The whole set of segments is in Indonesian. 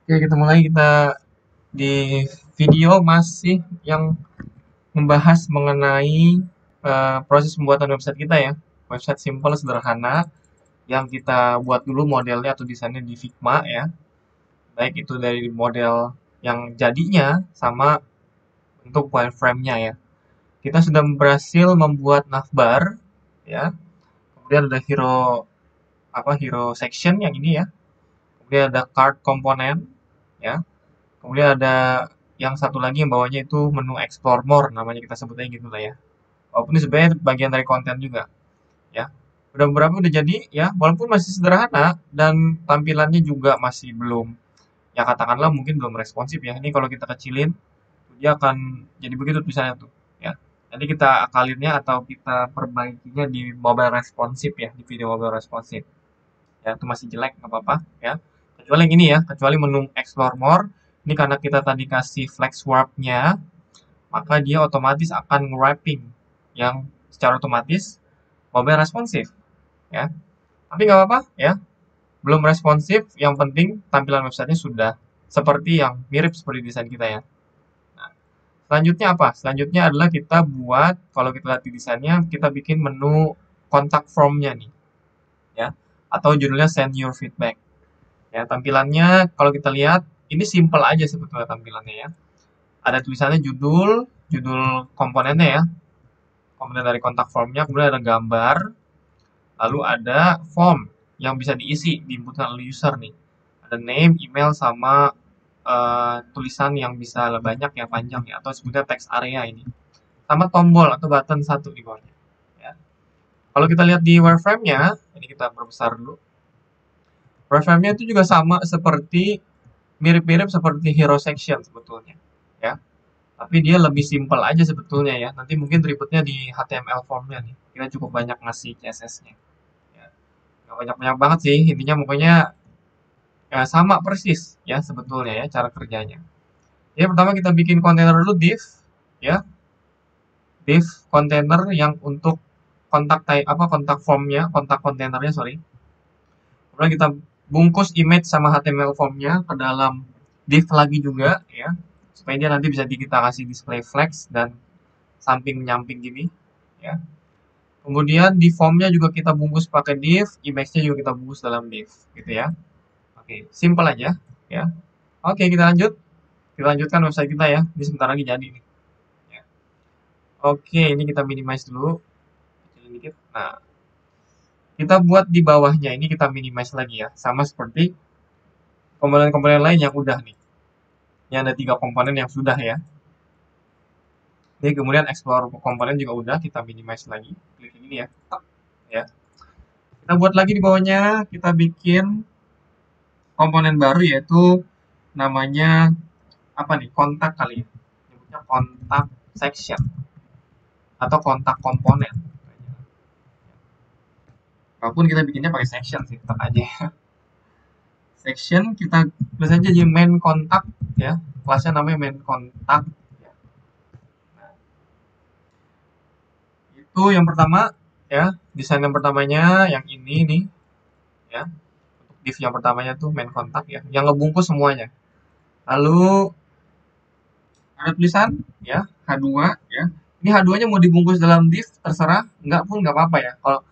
Oke, ketemu lagi kita di video masih yang membahas mengenai proses pembuatan website kita ya. Website simple, sederhana, yang kita buat dulu modelnya atau desainnya di Figma ya. Baik itu dari model yang jadinya sama bentuk wireframe-nya ya. Kita sudah berhasil membuat navbar ya. Kemudian ada hero section yang ini ya. Kemudian ada card komponen ya. Kemudian ada yang satu lagi yang bawahnya itu menu explore more namanya kita sebutnya gitu lah ya. Walaupun ini sebenarnya bagian dari konten juga ya. Udah beberapa udah jadi ya, walaupun masih sederhana dan tampilannya juga masih belum ya katakanlah mungkin belum responsif ya. Ini kalau kita kecilin dia akan jadi begitu tulisannya tuh ya. Nanti kita akalinnya atau kita perbaikinya di mobile responsif ya, di video mobile responsif. Ya, itu masih jelek nggak apa-apa ya. Kecuali yang ini ya, kecuali menu explore more. Ini karena kita tadi kasih flex warp-nya, maka dia otomatis akan wrapping yang secara otomatis mobile responsif ya. Tapi nggak apa-apa ya, belum responsif, yang penting tampilan websitenya sudah seperti yang mirip seperti desain kita ya. Nah, selanjutnya apa? Selanjutnya adalah kita buat, kalau kita lihat di desainnya, kita bikin menu kontak form-nya nih ya, atau judulnya send your feedback ya. Tampilannya kalau kita lihat ini simple aja sebetulnya tampilannya ya. Ada tulisannya judul komponennya ya, komponen dari kontak formnya, kemudian ada gambar, lalu ada form yang bisa diisi, diinputkan oleh user nih. Ada name, email, sama tulisan yang bisa banyak ya, panjang ya, atau sebutnya text area ini. Sama tombol atau button satu di bawahnya. Ya. Kalau kita lihat di wireframe-nya, ini kita perbesar dulu. Wireframe-nya itu juga sama seperti, mirip-mirip seperti hero section sebetulnya. Ya. Tapi dia lebih simpel aja sebetulnya ya. Nanti mungkin ribetnya di HTML formnya nih. Kita cukup banyak ngasih CSS-nya. Ya. Nggak banyak-banyak banget sih. Intinya pokoknya ya, sama persis ya sebetulnya ya cara kerjanya. Ya pertama kita bikin kontainer dulu div ya. Div kontainer yang untuk kontak type apa kontak formnya, kontak kontainernya sorry. Kemudian kita bungkus image sama HTML formnya ke dalam div lagi juga ya. Supaya dia nanti bisa kita kasih display flex dan samping menyamping gini ya. Kemudian di formnya juga kita bungkus pakai div, image-nya juga kita bungkus dalam div gitu ya. Oke, simple aja ya. Oke, kita lanjut. Kita lanjutkan website kita ya. Ini sebentar lagi jadi nih. Ya. Oke, ini kita minimize dulu. Kecilin dikit. Nah, kita buat di bawahnya ini kita minimize lagi ya. Sama seperti komponen-komponen lain yang udah nih. Ini ada 3 komponen yang sudah ya. Ini kemudian explore komponen juga udah, kita minimize lagi. Klik ini ya. Ya. Kita buat lagi di bawahnya, kita bikin komponen baru yaitu namanya apa nih? Kontak kali ya. Nyebutnya kontak section atau kontak komponen. Walaupun kita bikinnya pakai section sih, tetap aja ya. Section kita tulis aja di main kontak ya. Kelasnya namanya main kontak. Ya. Nah, itu yang pertama ya. Desain yang pertamanya yang ini nih ya. Untuk div yang pertamanya tuh main kontak ya, yang ngebungkus semuanya. Lalu ada tulisan ya H2 ya. Ini H2-nya mau dibungkus dalam div terserah, enggak pun nggak apa-apa ya. Kalau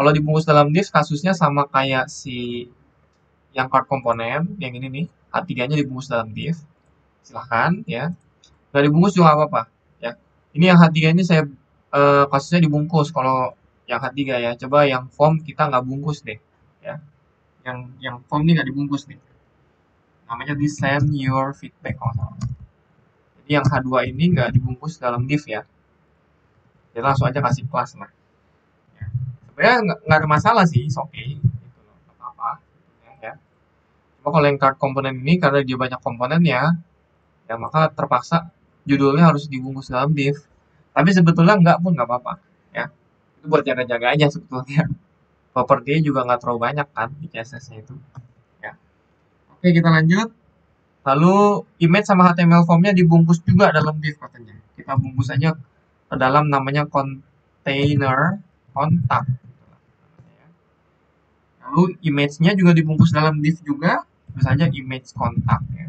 kalau dibungkus dalam div kasusnya sama kayak si yang card komponen yang ini nih, H3-nya dibungkus dalam div. Silahkan ya. Nggak dibungkus juga apa-apa ya. Ini yang H3 ini saya kasusnya dibungkus kalau yang H3 ya. Coba yang form kita nggak bungkus deh ya. Yang form ini nggak dibungkus nih. Namanya di send your feedback kalau salah. Jadi yang H2 ini nggak dibungkus dalam div ya. Jadi langsung aja kasih kelas lah. Ya. Sebenarnya nggak ada masalah sih, oke. Okay. Gitu loh, apa-apa. Ya. Cuma kalau yang card komponen ini karena dia banyak komponen ya maka terpaksa judulnya harus dibungkus dalam div. Tapi sebetulnya nggak pun nggak apa-apa. Ya. Itu buat jaga-jaga aja sebetulnya. Propertinya juga nggak terlalu banyak kan di CSS-nya itu. Ya. Oke, kita lanjut. Lalu image sama HTML formnya dibungkus juga dalam div katanya. Kita bungkus aja ke dalam namanya container kontak. Lalu image-nya juga dibungkus dalam div juga Terus saja image kontak ya.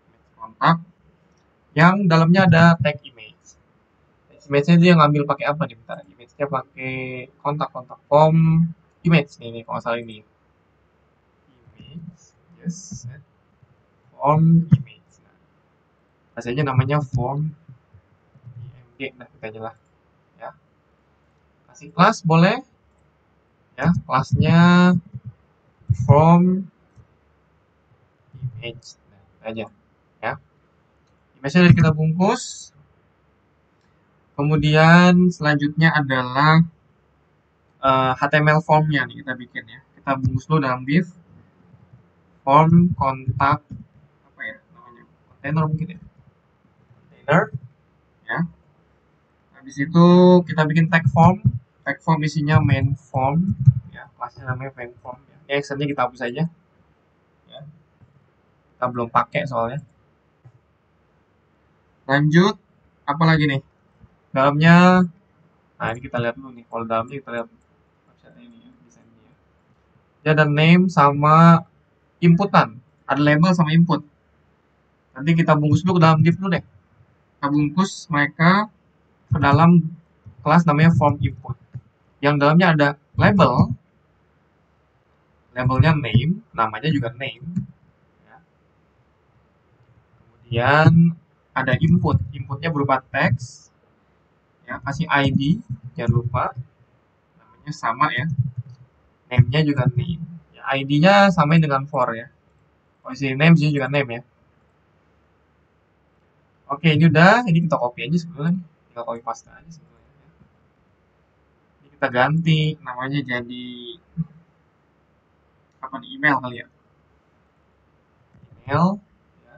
Image kontak yang dalamnya ada tag image. Image-nya dia ngambil pakai apa nih? Bentar, image-nya pakai kontak form image nih kalau salah ini. Image, yes, form image. Nah, aja namanya form img, nah kita aja lah ya. Kasih kelas boleh ya, kelasnya form image, nah aja ya. Image-nya dari kita bungkus. Kemudian selanjutnya adalah HTML formnya nih kita bikin ya. Kita bungkus dulu dalam div form kontak apa ya namanya, container mungkin ya, container ya. Habis itu kita bikin tag form isinya main form ya, kelasnya namanya main form ya. Ini actionnya kita hapus aja ya, kita belum pakai soalnya. Lanjut apa lagi nih dalamnya. Nah ini kita lihat dulu nih, kalau dalamnya kita lihat website ini ya, desainnya ya. Dia ada name sama inputan, ada label sama input. Nanti kita bungkus dulu ke dalam div dulu deh. Kita bungkus mereka ke dalam kelas namanya form input. Yang dalamnya ada labelnya name, namanya juga name. Ya. Kemudian ada inputnya berupa teks. Ya, kasih ID, jangan lupa. Namanya sama ya. Name-nya juga name. Ya, ID-nya samain dengan for ya. Kalau isi name, sini juga name ya. Oke, ini udah. Ini kita copy aja sebetulnya. Tinggal copy paste aja sebetulnya. Ini kita ganti namanya jadi apa nih, email kali ya. Email. Ya.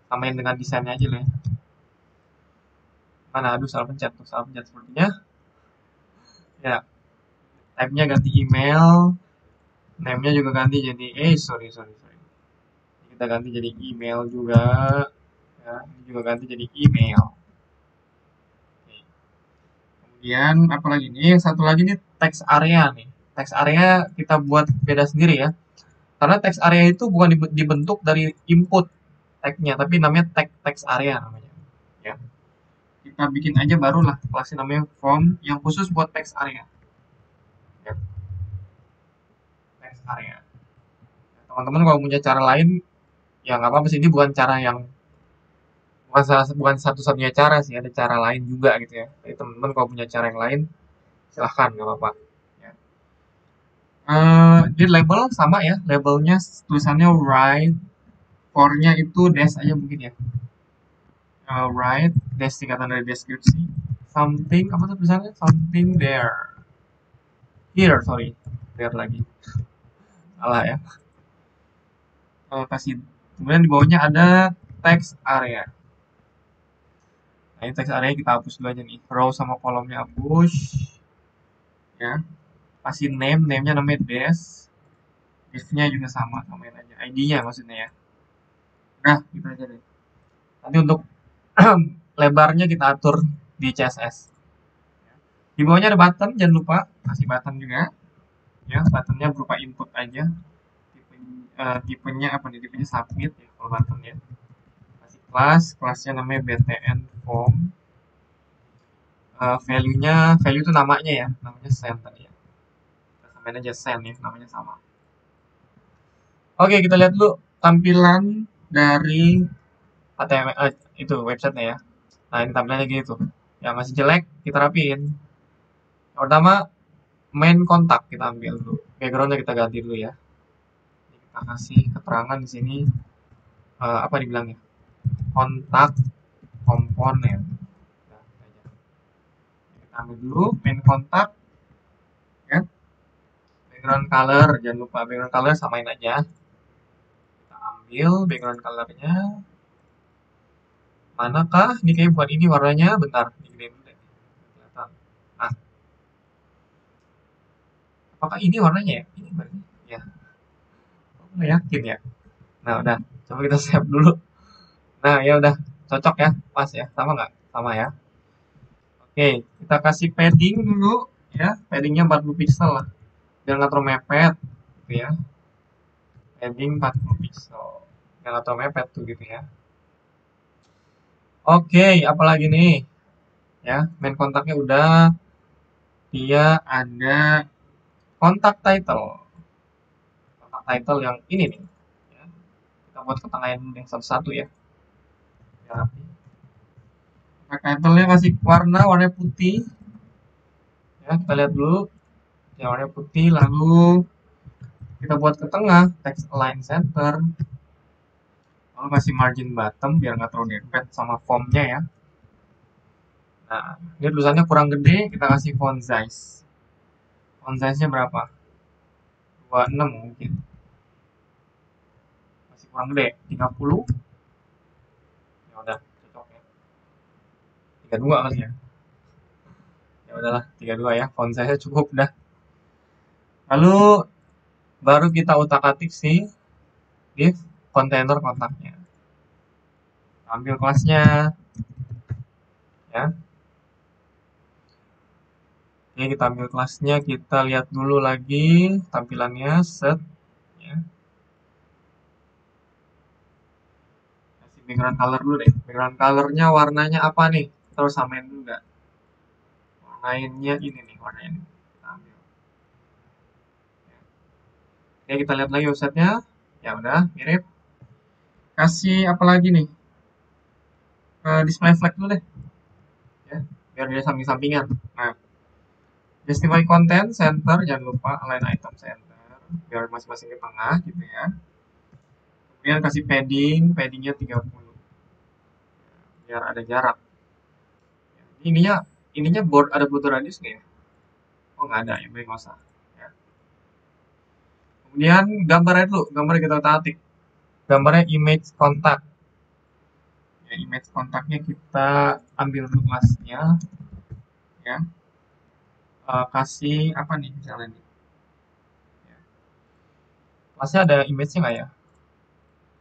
Samain dengan desainnya aja lah ya. Mana, aduh salah pencet sepertinya. Ya, type-nya ganti email. Name-nya juga ganti jadi, sorry. Kita ganti jadi email juga. Ya, ini juga ganti jadi email. Oke. Kemudian apa lagi nih? Satu lagi nih text area nih. Text area kita buat beda sendiri ya. Karena text area itu bukan dibentuk dari input tag-nya, tapi namanya text area namanya. Ya. Kita bikin aja barulah kelasnya namanya form yang khusus buat text area. Ya. Text area. Teman-teman kalau punya cara lain ya nggak apa-apa sih, ini bukan cara yang bukan satu-satunya cara sih, ada cara lain juga gitu ya. Jadi teman-teman kalau punya cara yang lain silahkan, nggak apa-apa ya. Di label sama ya, labelnya tulisannya write, for-nya itu dash aja mungkin ya. Write dash singkatan dari deskripsi, something apa tuh tulisannya, something there, sorry, there lagi, salah ya. Kasih, kemudian di bawahnya ada text area. Nah, ini text area kita hapus dulu aja nih. Row sama kolomnya hapus. Ya. Kasih name-nya namanya dash. Div-nya juga sama, samain aja. ID-nya maksudnya ya. Nah, gitu aja deh. Nanti untuk lebarnya kita atur di CSS. Di bawahnya ada button, jangan lupa kasih button juga. Ya, buttonnya berupa input aja. Tipenya apa nih? Tipenya submit ya kalau button ya. Kelasnya namanya btn form. Value itu namanya ya, namanya send tadi ya. Kita samain aja send ya, namanya sama. Oke, kita lihat dulu tampilan dari HTML itu websitenya ya. Nah, ini tampilannya gitu. Yang masih jelek kita rapiin. Yang pertama, main kontak kita ambil dulu. Backgroundnya kita ganti dulu ya. Kita kasih keterangan di sini apa dibilangnya? Kontak komponen. Nah, kita ambil dulu main kontak ya. Background color, jangan lupa background color samain aja. Kita ambil background colornya. Manakah? Ini kayak bukan ini warnanya. Bentar, digedein dulu deh. Kelihatan. Nah, apakah ini warnanya ya? Ini berarti ya. Aku nggak yakin ya. Nah, udah. Coba kita save dulu. Nah, ya udah. Cocok ya? Pas ya? Sama nggak? Sama ya. Oke, kita kasih padding dulu ya. Paddingnya 40 pixel lah. Biar nggak terlalu mepet. Gitu ya. padding 40 pixel. Yang atau mepet tuh gitu ya. Oke, apalagi nih? Ya, main kontaknya udah. Dia ada kontak title. Kontak title yang ini nih. Ya, kita buat ketengahin yang satu-satu ya. Biar rapi. Kontak title-nya kasih warna putih. Ya, kita lihat dulu. Yang warna putih, lalu kita buat ke tengah, text align center. Lalu kasih margin bottom biar nggak terlalu dempet sama fontnya ya. Nah, ini tulisannya kurang gede, kita kasih font size. Font size-nya berapa? 26 mungkin. Masih kurang gede, 30. Ya udah, cocok ya. 32 kali ya. Ya udahlah, 32 ya. Font size-nya cukup dah. Lalu baru kita utak-atik sih div kontainer kontaknya. Ambil kelasnya ya. Oke, kita ambil kelasnya, kita lihat dulu lagi tampilannya, set ya. Kasih background color dulu deh. Background colornya warnanya apa nih? Terus samain dulu nggak? Warnainnya ini nih, warna ini. Kita ambil. Oke, kita lihat lagi offsetnya. Ya udah, mirip. Kasih apa lagi nih? Display flag dulu deh. Ya, biar dia samping-sampingan. Nah, justify content center, jangan lupa align item center biar masing-masing ke tengah gitu ya. Kemudian kasih paddingnya 30 biar ada jarak. Ininya board ada border radius nggak ya? Oh nggak ada ya, baik nggak usah. Ya. Kemudian gambarnya dulu, gambarnya kita tatik. Gambarnya image kontak. Ya, image kontaknya kita ambil dulu kelasnya. Ya. Kasih apa nih misalnya nih? Ya. Kelasnya ada image-nya nggak ya?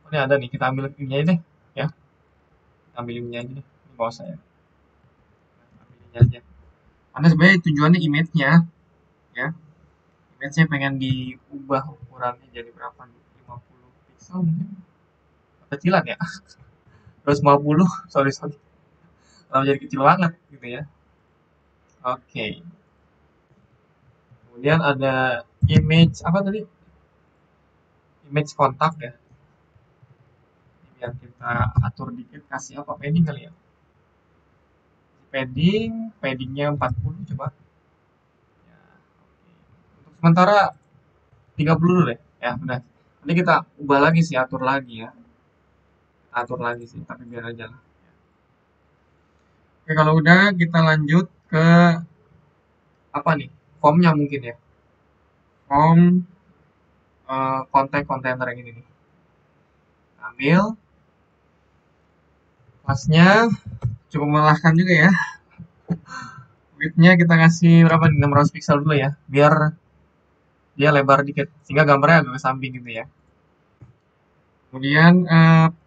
Oh, ini ada nih, kita ambil ini aja deh. Ya, kita ambil ini aja deh. Ini nggak usah ya. Ambil ini aja. Karena sebenarnya tujuannya image-nya, ya. Image-nya pengen diubah ukurannya jadi berapa nih? 50 pixel mungkin. Kecilan ya. 150, sorry. Kalau jadi kecil banget gitu ya. Oke. Kemudian ada image apa tadi? Image kontak ya. Ini biar kita atur dikit, kasih apa padding kali ya. Paddingnya 40 coba. Ya, oke. Untuk sementara 30 dulu deh. Ya, udah. Nanti kita ubah lagi sih, atur lagi ya. Atur lagi sih, tapi biar aja lah. Oke, kalau udah kita lanjut ke apa nih? Formnya mungkin ya. Form konten kontainer yang ini nih. Ambil kelasnya cukup melelahkan juga ya. Width-nya kita kasih berapa nih? 600 pixel dulu ya, biar dia lebar dikit sehingga gambarnya agak ke samping gitu ya. Kemudian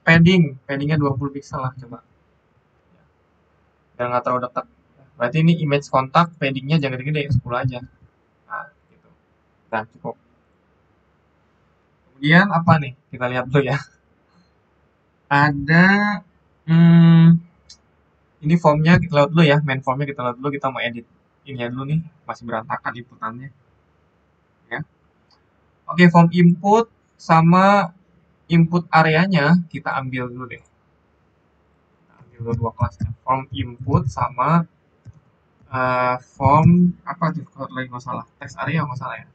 paddingnya 20 pixel lah coba. Biar nggak terlalu dekat. Berarti ini image kontak, paddingnya jangan gede-gede, 10 aja. Nah, gitu. Nah, cukup. Kemudian apa nih? Kita lihat dulu ya. Ada ini formnya kita lihat dulu ya, main formnya kita lihat dulu, kita mau edit ini ya dulu nih, masih berantakan inputannya. Ya. Oke, form input sama input areanya kita ambil dulu deh. Kita ambil dua kelasnya. Form input sama form apa tuh kalau lagi nggak salah, text area nggak salah ya.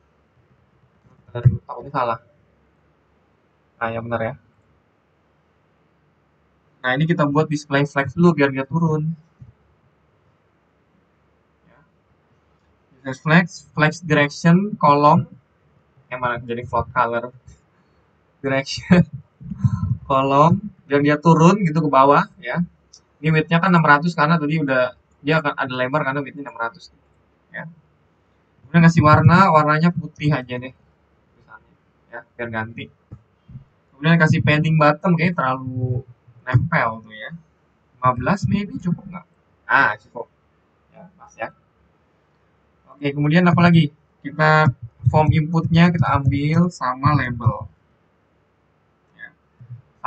Takutnya salah. Nah, ya benar ya. Nah, ini kita buat display flex dulu biar dia turun. Ya. Display flex direction, column, yang mana jadi float color. Direction, column, biar dia turun gitu ke bawah ya. Ini width-nya kan 600 karena tadi udah dia akan ada lebar karena width-nya 600 ya. Kemudian kasih warnanya putih aja deh misalnya ya, biar ganti. Kemudian kasih padding bottom kayak terlalu nempel tuh ya. 15 maybe cukup nggak? Ah, cukup. Ya, pas ya. Oke, kemudian apa lagi? Kita form inputnya kita ambil sama label.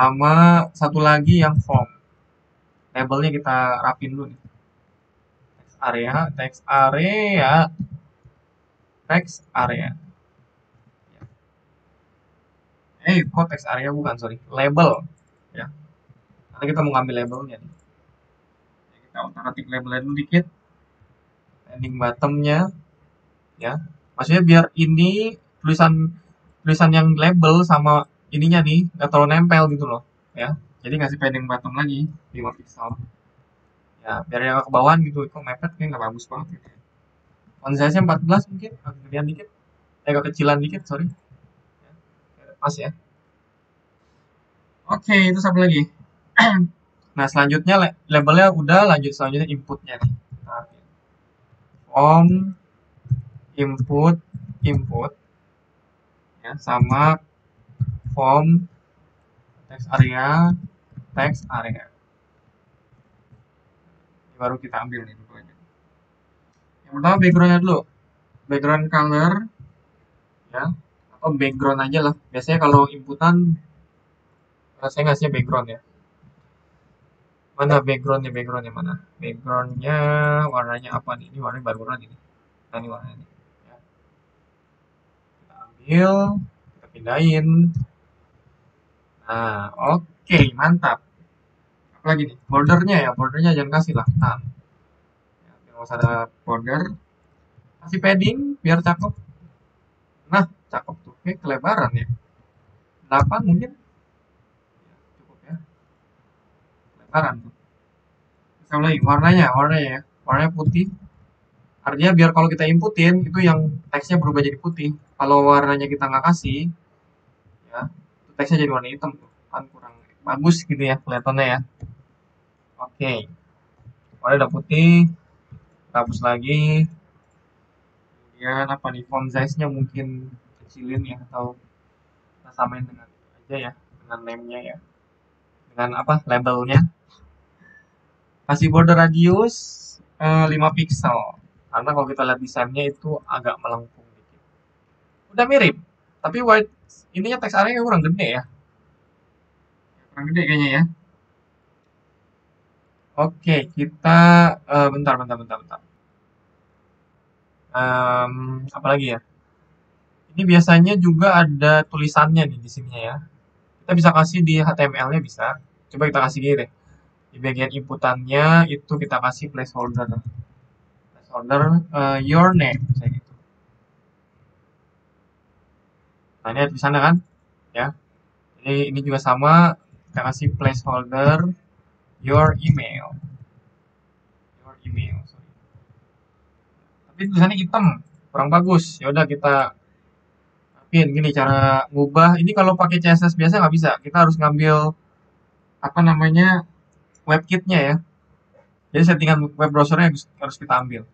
Sama satu lagi yang form. Labelnya kita rapin dulu nih. Text area, text area. Kok text area bukan, sorry. Label. Ya. Nanti kita mau ngambil labelnya nih. Kita otak-atik labelnya dulu dikit. Ending bottomnya, ya. Maksudnya biar ini tulisan tulisan yang label sama ininya nih nggak terlalu nempel gitu loh, ya. Jadi ngasih padding bottom lagi 5 pixel. Ya, biar yang ke bawahan gitu. Kok mepet kayak nggak bagus banget gitu. Font size-nya 14 mungkin, agak gedean dikit. Agak kecilan dikit, sorry. Pas ya. Oke, itu satu lagi. Nah, selanjutnya labelnya udah, lanjut selanjutnya inputnya nih. Form input ya, sama form text area. Ini baru kita ambil nih dua-duanya. Yang pertama backgroundnya dulu. Background color ya, atau background aja lah. Biasanya kalau inputan saya ngasihnya background ya. Mana backgroundnya mana? Backgroundnya warnanya apa nih? Ini warnanya baru ini. Nah, ini warnanya. Ya. Kita ambil, kita pindahin. Nah, oke, mantap. Apalagi nih, bordernya jangan kasih lah. Nah, ya, nggak usah ada border. Kasih padding biar cakep. Nah, cakep tuh. Oke, kelebaran ya. 8 mungkin. Ya, cukup ya. Kelebaran tuh. Bisa lagi warnanya putih. Artinya biar kalau kita inputin itu yang teksnya berubah jadi putih. Kalau warnanya kita nggak kasih, ya teksnya jadi warna hitam tuh, kan kurang bagus gitu ya kelihatannya ya. Oke, warna udah putih, hapus lagi. Kemudian apa nih, font size-nya mungkin kecilin ya, atau kita samain dengan aja ya, dengan name-nya ya, dengan apa labelnya. Kasih border radius 5 pixel, karena kalau kita lihat desainnya itu agak melengkung dikit. Udah mirip, tapi white ininya teks area kurang gede ya. Kurang gede kayaknya ya. Oke, kita bentar. Apa lagi ya? Ini biasanya juga ada tulisannya nih di sini ya. Kita bisa kasih di HTML-nya bisa. Coba kita kasih gini deh. Di bagian inputannya itu kita kasih placeholder. Placeholder your name misalnya gitu. Nah, ini ada di sana kan? Ya. Jadi ini juga sama, kita kasih placeholder your email. Sorry. Tapi tulisannya hitam, kurang bagus. Ya udah kita pin gini cara ngubah. Ini kalau pakai CSS biasa nggak bisa. Kita harus ngambil apa namanya WebKit-nya ya. Jadi settingan web browsernya harus kita ambil.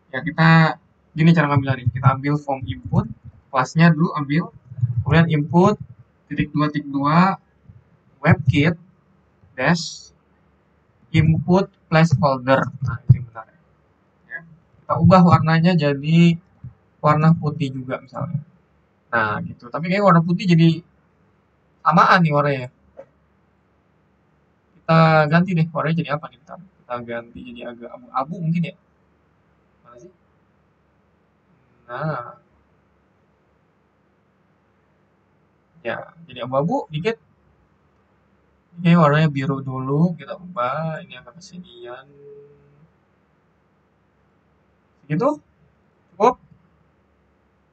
Ya kita gini cara ngambil nih. Kita ambil form input, kelasnya dulu ambil, kemudian input titik dua WebKit dash input placeholder. Nah, itu yang benar. Ya. Kita ubah warnanya jadi warna putih juga misalnya. Nah, gitu. Tapi kayak warna putih jadi samaan nih warnanya. Kita ganti deh warnanya jadi apa nih? Kita ganti jadi agak abu-abu mungkin ya. Mana sih? Nah, ya jadi abu-abu dikit. Oke, warnanya biru dulu kita ubah. Ini agak kesinian. Gitu? Cukup?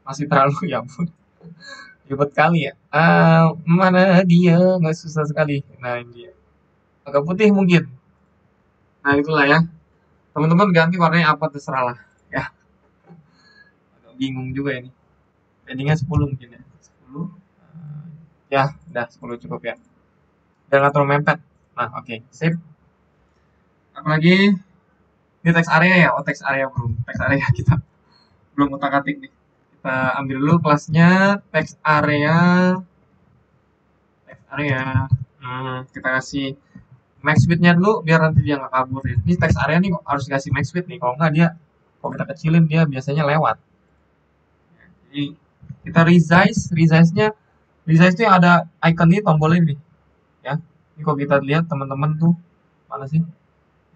Masih terlalu ya ampun. Ribet kali ya. Mana dia? Nggak susah sekali. Nah, ini dia. Agak putih mungkin. Nah, itulah ya. Teman-teman ganti warnanya apa terserah lah. Ya, agak bingung juga ini. Paddingnya 10 mungkin ya. 10. Ya, udah 10 cukup ya. Dan nggak terlalu mepet. Nah, oke. Sip. Apalagi ini teks area ya. Oh, teks area belum. Teks area kita belum utak-atik nih. Kita ambil dulu kelasnya teks area. Kita kasih max width-nya dulu biar nanti dia nggak kabur ya. Ini teks area nih harus dikasih max width nih. Kalau nggak dia, kalau kita kecilin dia biasanya lewat. Jadi kita resize itu yang ada icon ini, tombol ini. ya. Ini kalau kita lihat teman-teman tuh mana sih?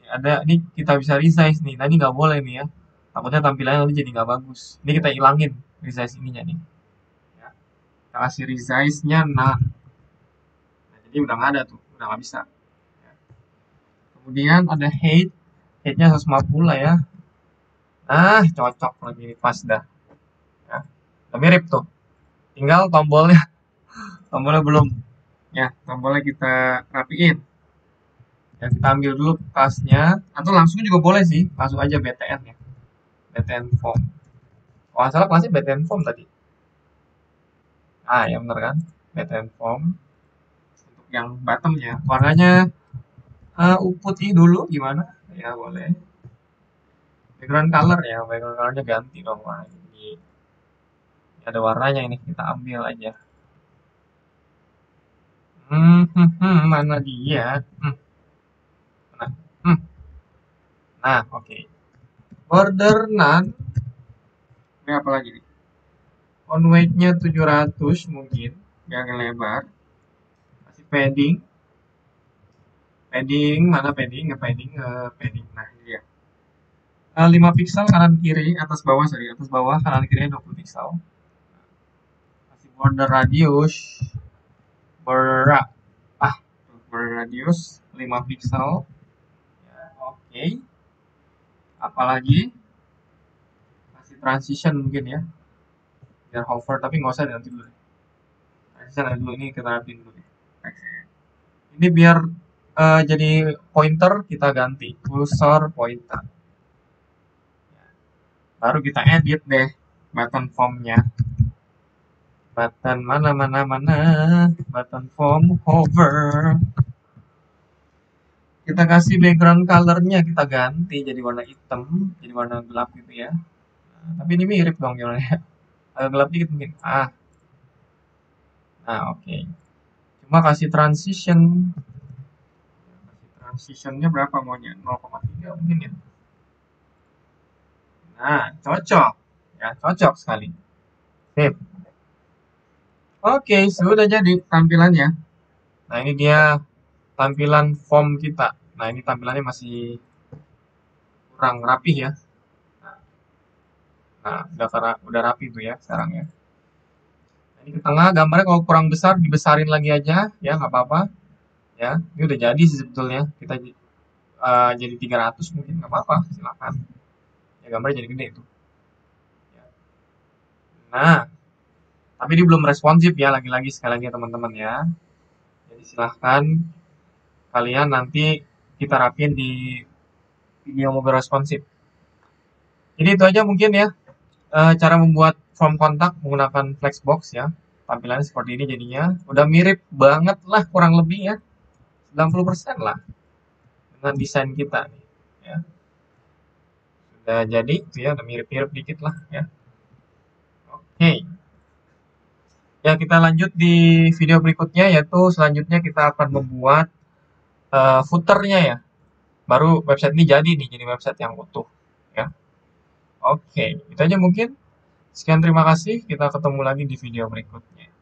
Ada ini kita bisa resize nih. Tadi nggak boleh nih ya. Takutnya tampilannya nanti jadi nggak bagus. Ini kita ilangin resize ininya nih. Ya. Kita kasih resize-nya nah. Nah, jadi udah nggak ada tuh, udah nggak bisa. Ya. Kemudian ada height-nya 150 lah ya. Nah, cocok lagi pas dah. Ya. Udah mirip tuh. Tinggal tombolnya belum. Ya, tombolnya kita rapiin. Ya, kita ambil dulu tasnya, atau langsung juga boleh sih, langsung aja BTN ya, BTN form. Oh, nggak salah kelasnya BTN form tadi. Ah, ya bener kan, BTN form. Untuk yang bottomnya, warnanya putih dulu gimana? Ya boleh. Background color ya, background colornya ganti dong warna ini. Ada warnanya ini, kita ambil aja. Mana dia? Nah, hmm. Nah, oke. Okay. Border none. Ini apa lagi nih? On weight-nya 700 mungkin, yang lebar. Kasih padding. Padding, mana padding? Padding, padding. Nah, ini dia. 5 pixel kanan kiri, atas bawah, sorry. Atas bawah, kanan kiri 20 pixel. Kasih border radius. Border radius 5 pixel. Ya, oke. Okay. Apalagi? Kasih transition mungkin ya. Biar hover, tapi nggak usah nanti dulu. Transition dulu, ini kita rapiin dulu. Ini biar jadi pointer kita ganti cursor pointer. Baru kita edit deh button formnya. Button mana button form hover. Kita kasih background colornya kita ganti jadi warna hitam, jadi warna gelap gitu ya. Nah, tapi ini mirip dong gimana ya? Agak gelap dikit mungkin. Nah oke. Okay. Cuma kasih transition. Transitionnya berapa maunya? 0,3 mungkin ya. Nah, cocok. Ya, cocok sekali. Sip. Oke, sudah jadi tampilannya. Nah, ini dia tampilan form kita. Nah, ini tampilannya masih kurang rapih ya. Nah, udah rapi tuh ya sekarang ya. Nah, ini ke tengah gambarnya kalau kurang besar dibesarin lagi aja ya, nggak apa-apa. Ya, ini udah jadi sih sebetulnya. Kita jadi 300 mungkin nggak apa-apa, silakan. Ya, gambarnya jadi gede itu. Ya. Nah, tapi ini belum responsif ya, lagi-lagi sekali lagi ya teman-teman ya. Jadi silahkan kalian nanti kita rapiin di video mobile responsif. Jadi itu aja mungkin ya, cara membuat form kontak menggunakan Flexbox ya. Tampilannya seperti ini jadinya. Udah mirip banget lah kurang lebih ya. 90% lah dengan desain kita nih ya. Sudah jadi itu ya, udah mirip-mirip dikit lah ya. Oke. Ya, kita lanjut di video berikutnya, yaitu selanjutnya kita akan membuat footernya ya. Baru website ini jadi nih, jadi website yang utuh ya. Oke, itu aja mungkin. Sekian terima kasih, kita ketemu lagi di video berikutnya.